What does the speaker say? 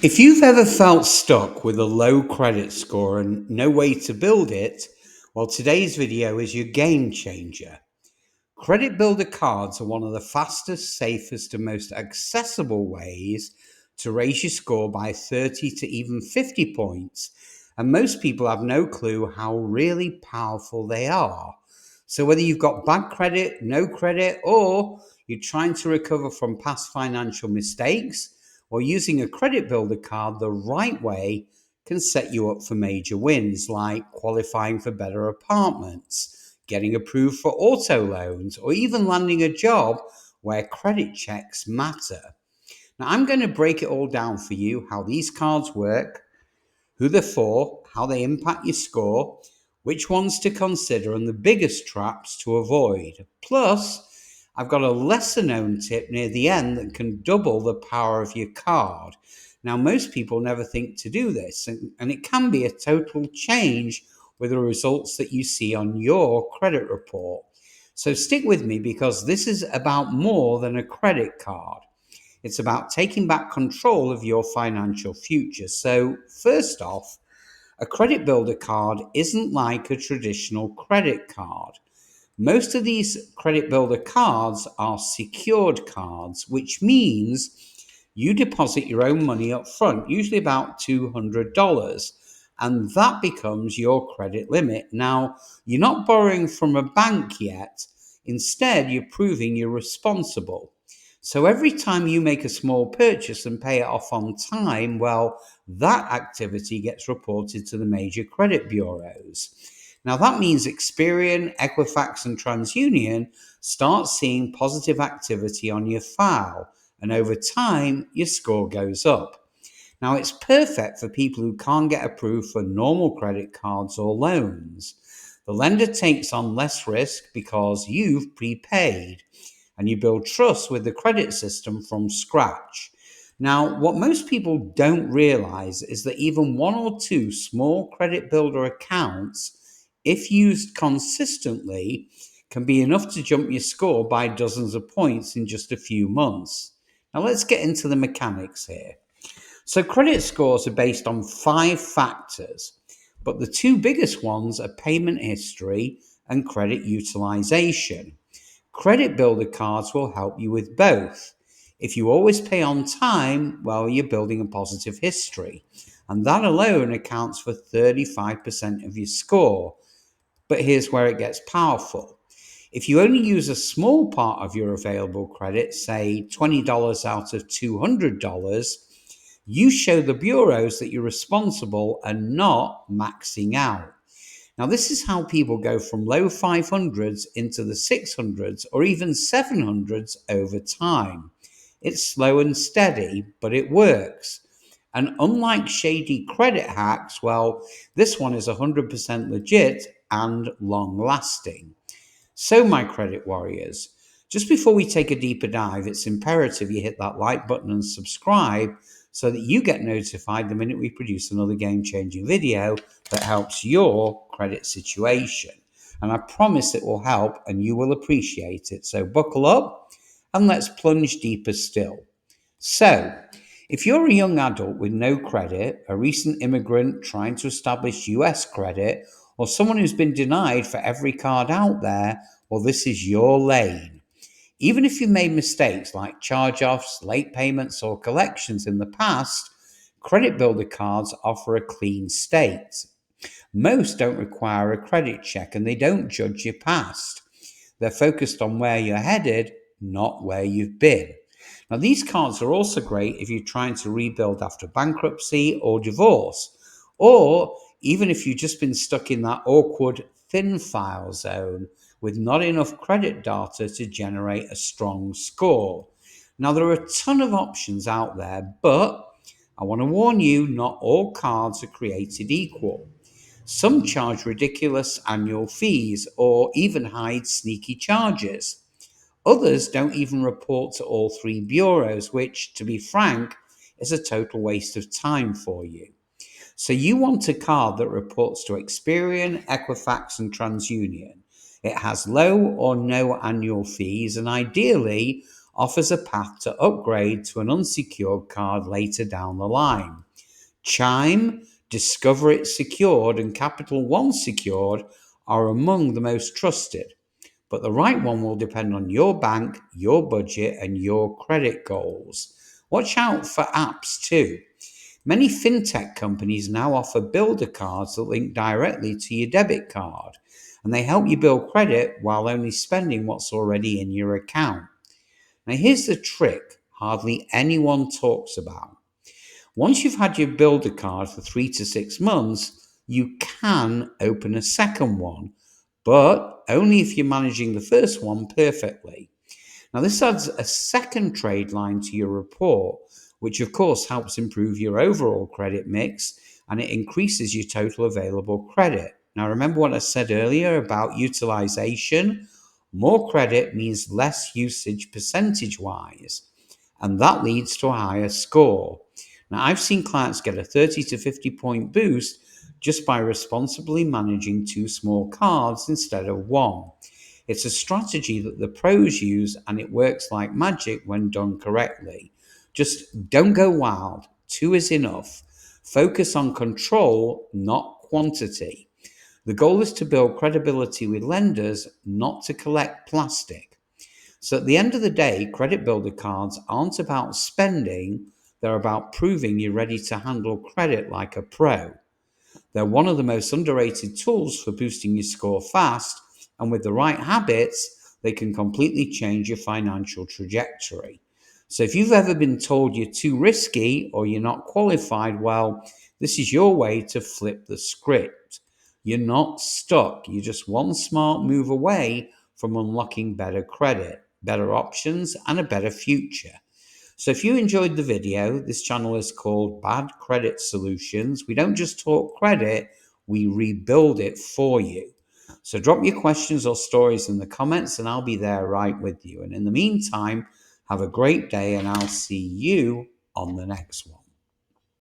If you've ever felt stuck with a low credit score and no way to build it, well, today's video is your game changer. Credit builder cards are one of the fastest, safest, and most accessible ways to raise your score by 30 to even 50 points. And most people have no clue how really powerful they are. So, whether you've got bad credit, no credit, or you're trying to recover from past financial mistakes, or using a credit builder card the right way can set you up for major wins like qualifying for better apartments, getting approved for auto loans, or even landing a job where credit checks matter. Now, I'm going to break it all down for you how these cards work, who they're for, how they impact your score, which ones to consider, and the biggest traps to avoid. Plus, I've got a lesser known tip near the end that can double the power of your card. Now, most people never think to do this, and it can be a total change with the results that you see on your credit report. So, stick with me because this is about more than a credit card. It's about taking back control of your financial future. So, first off, a credit builder card isn't like a traditional credit card. Most of these credit builder cards are secured cards, which means you deposit your own money up front, usually about $200, and that becomes your credit limit. Now, you're not borrowing from a bank yet. Instead, you're proving you're responsible. So every time you make a small purchase and pay it off on time, well, that activity gets reported to the major credit bureaus. Now, that means Experian, Equifax, and TransUnion start seeing positive activity on your file, and over time, your score goes up. Now, it's perfect for people who can't get approved for normal credit cards or loans. The lender takes on less risk because you've prepaid, and you build trust with the credit system from scratch. Now, what most people don't realize is that even one or two small credit builder accounts, if used consistently, can be enough to jump your score by dozens of points in just a few months. Now, let's get into the mechanics here. So, credit scores are based on 5 factors, but the two biggest ones are payment history and credit utilization. Credit builder cards will help you with both. If you always pay on time, well, you're building a positive history, and that alone accounts for 35% of your score. But here's where it gets powerful. If you only use a small part of your available credit, say $20 out of $200, you show the bureaus that you're responsible and not maxing out. Now, this is how people go from low 500s into the 600s or even 700s over time. It's slow and steady, but it works. And unlike shady credit hacks, well, this one is 100% legit and long lasting. So, my credit warriors, just before we take a deeper dive, it's imperative you hit that like button and subscribe so that you get notified the minute we produce another game changing video that helps your credit situation. And I promise it will help and you will appreciate it. So, buckle up and let's plunge deeper still. So, if you're a young adult with no credit, a recent immigrant trying to establish US credit, or someone who's been denied for every card out there, well, this is your lane. Even if you've made mistakes like charge offs, late payments, or collections in the past, credit builder cards offer a clean state. Most don't require a credit check and they don't judge your past. They're focused on where you're headed, not where you've been. Now, these cards are also great if you're trying to rebuild after bankruptcy or divorce, or even if you've just been stuck in that awkward thin file zone with not enough credit data to generate a strong score. Now, there are a ton of options out there, but I want to warn you, not all cards are created equal. Some charge ridiculous annual fees or even hide sneaky charges. Others don't even report to all three bureaus, which, to be frank, is a total waste of time for you. So you want a card that reports to Experian, Equifax, and TransUnion. It has low or no annual fees and ideally offers a path to upgrade to an unsecured card later down the line. Chime, Discover It Secured, and Capital One Secured are among the most trusted, but the right one will depend on your bank, your budget, and your credit goals. Watch out for apps too. Many fintech companies now offer builder cards that link directly to your debit card, and they help you build credit while only spending what's already in your account. Now, here's the trick hardly anyone talks about. Once you've had your builder card for 3 to 6 months, you can open a second one, but only if you're managing the first one perfectly. Now, this adds a second trade line to your report, which of course helps improve your overall credit mix and it increases your total available credit. Now, remember what I said earlier about utilization? More credit means less usage percentage wise, and that leads to a higher score. Now, I've seen clients get a 30 to 50 point boost just by responsibly managing two small cards instead of one. It's a strategy that the pros use and it works like magic when done correctly. Just don't go wild. Two is enough. Focus on control, not quantity. The goal is to build credibility with lenders, not to collect plastic. So at the end of the day, credit builder cards aren't about spending, they're about proving you're ready to handle credit like a pro. They're one of the most underrated tools for boosting your score fast, and with the right habits, they can completely change your financial trajectory. So if you've ever been told you're too risky or you're not qualified, well, this is your way to flip the script. You're not stuck. You're just one smart move away from unlocking better credit, better options, and a better future. So if you enjoyed the video, this channel is called Bad Credit Solutions. We don't just talk credit, we rebuild it for you. So drop your questions or stories in the comments and I'll be there right with you. And in the meantime, have a great day and I'll see you on the next one.